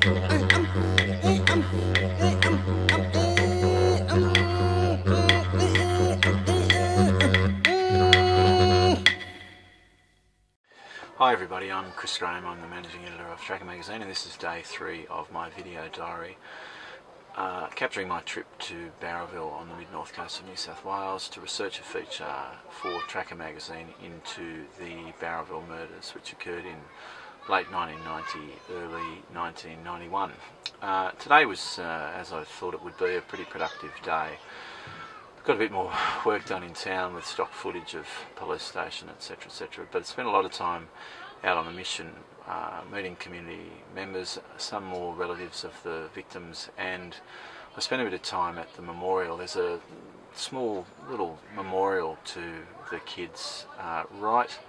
Hi everybody, I'm Chris Graham, I'm the managing editor of Tracker magazine, and this is day 3 of my video diary, capturing my trip to Bowraville on the mid-north coast of New South Wales to research a feature for Tracker magazine into the Bowraville Murders, which occurred in late 1990, early 1991. Today was, as I thought it would be, a pretty productive day. Got a bit more work done in town with stock footage of police station, etc, etc, but spent a lot of time out on the mission, meeting community members, some more relatives of the victims, and I spent a bit of time at the memorial. There's a small little memorial to the kids right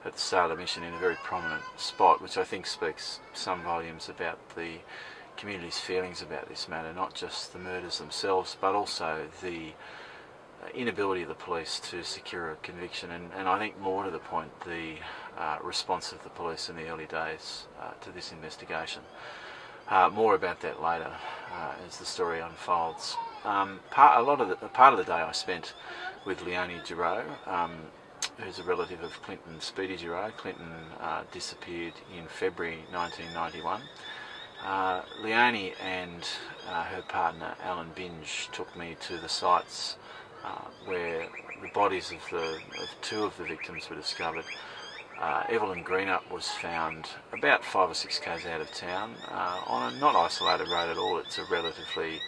at the start of the mission in a very prominent spot, which I think speaks some volumes about the community's feelings about this matter, not just the murders themselves, but also the inability of the police to secure a conviction, and I think more to the point, the response of the police in the early days to this investigation. More about that later as the story unfolds. Part of the day I spent with Leonie Giroux, who's a relative of Clinton Speedy Giroux. Clinton disappeared in February 1991. Leonie and her partner Alan Binge took me to the sites where the bodies of two of the victims were discovered. Evelyn Greenup was found about 5 or 6 k's out of town on a not isolated road at all. It's a relatively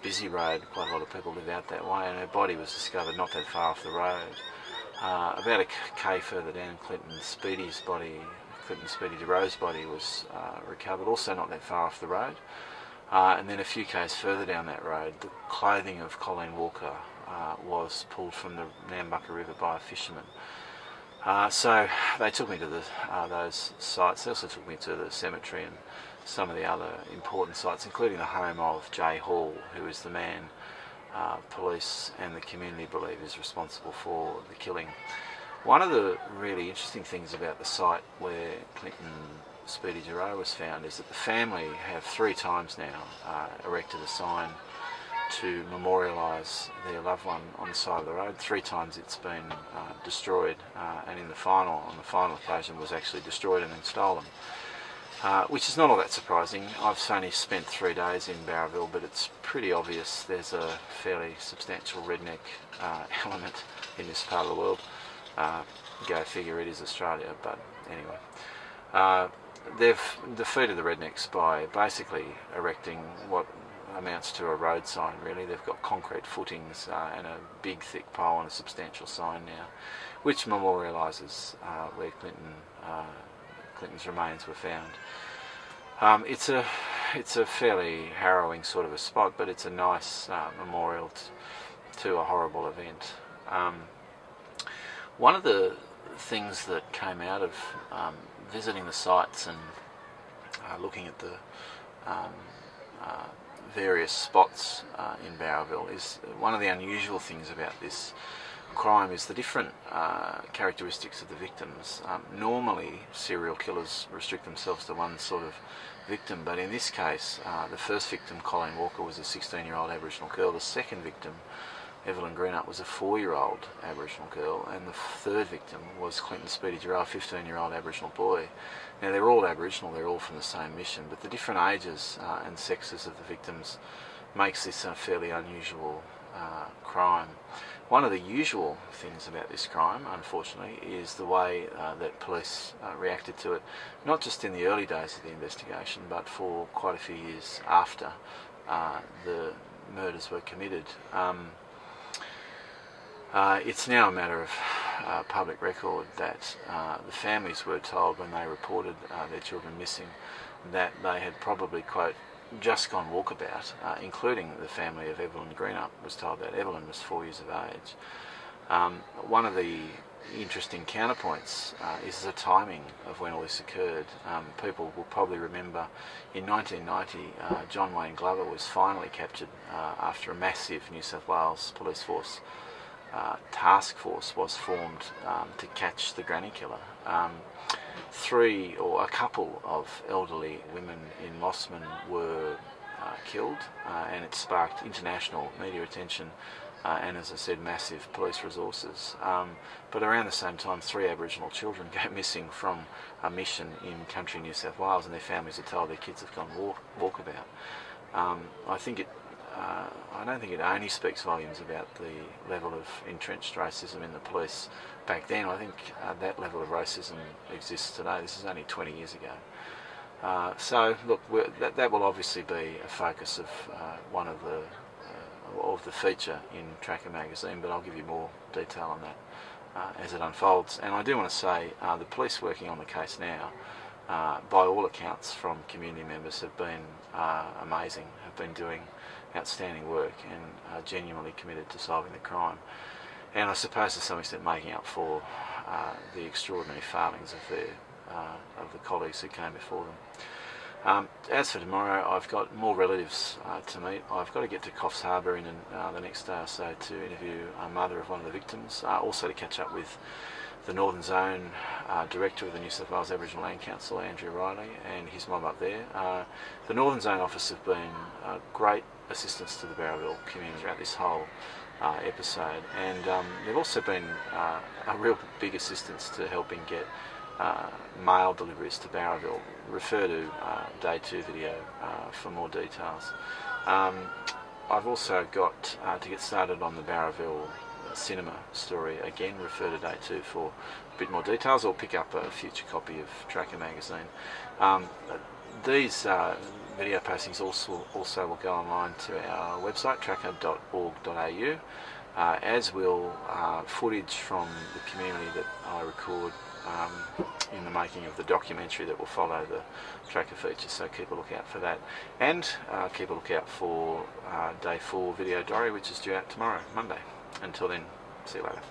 busy road, quite a lot of people live out that way, and her body was discovered not that far off the road. About a k further down, Clinton Speedy Giroux's body was recovered, also not that far off the road. And then a few k's further down that road, the clothing of Colleen Walker was pulled from the Nambucca River by a fisherman. So they took me to those sites. They also took me to the cemetery and some of the other important sites, including the home of Jay Hall, who is the man police and the community believe is responsible for the killing. One of the really interesting things about the site where Clinton Speedy Giroux was found is that the family have 3 times now erected a sign to memorialise their loved one on the side of the road. 3 times it's been destroyed, and on the final occasion was actually destroyed and then stolen, which is not all that surprising. I've only spent 3 days in Bowraville, but it's pretty obvious there's a fairly substantial redneck element in this part of the world. Go figure, it is Australia, but anyway. They've defeated the rednecks by basically erecting what amounts to a road sign, really. They've got concrete footings and a big thick pole and a substantial sign now, which memorialises where Clinton's remains were found. It's a fairly harrowing sort of a spot, but it's a nice memorial to a horrible event. One of the things that came out of visiting the sites and looking at the various spots in Bowraville is one of the unusual things about this crime is the different characteristics of the victims. Normally serial killers restrict themselves to one sort of victim, but in this case the first victim, Colleen Walker, was a 16-year-old Aboriginal girl. The second victim, Evelyn Greenup, was a 4-year-old Aboriginal girl, and the third victim was Clinton Speedy Giroux, a 15-year-old Aboriginal boy. Now they're all Aboriginal, they're all from the same mission, but the different ages and sexes of the victims makes this a fairly unusual crime. One of the usual things about this crime, unfortunately, is the way that police reacted to it, not just in the early days of the investigation, but for quite a few years after the murders were committed. It's now a matter of public record that the families were told when they reported their children missing that they had probably, quote, just gone walkabout, including the family of Evelyn Greenup was told that. Evelyn was 4 years of age. One of the interesting counterpoints is the timing of when all this occurred. People will probably remember in 1990 John Wayne Glover was finally captured after a massive New South Wales police force task force was formed to catch the granny killer. A couple of elderly women in Mossman were killed, and it sparked international media attention and, as I said, massive police resources. But around the same time, 3 Aboriginal children go missing from a mission in country New South Wales, and their families are told their kids have gone walkabout. I don't think it only speaks volumes about the level of entrenched racism in the police back then. I think that level of racism exists today. This is only 20 years ago. So look, that will obviously be a focus of one of the feature in Tracker magazine, but I'll give you more detail on that as it unfolds. And I do want to say the police working on the case now, by all accounts from community members, have been amazing, have been doing outstanding work and are genuinely committed to solving the crime. And I suppose to some extent making up for the extraordinary failings of the colleagues who came before them. As for tomorrow, I've got more relatives to meet. I've got to get to Coffs Harbour in the next day or so to interview a mother of one of the victims, also to catch up with the Northern Zone Director of the New South Wales Aboriginal Land Council, Andrew Riley, and his mob up there. The Northern Zone office have been great assistance to the Bowraville community throughout this whole episode, and they've also been a real big assistance to helping get mail deliveries to Bowraville. Refer to Day 2 video for more details. I've also got to get started on the Bowraville cinema story. Again, refer to Day 2 for a bit more details, or pick up a future copy of Tracker magazine. These video postings also will go online to our website, tracker.org.au, as will footage from the community that I record in the making of the documentary that will follow the Tracker feature, so keep a lookout for that. And keep a lookout for Day 4 video diary, which is due out tomorrow, Monday. Until then, see you later.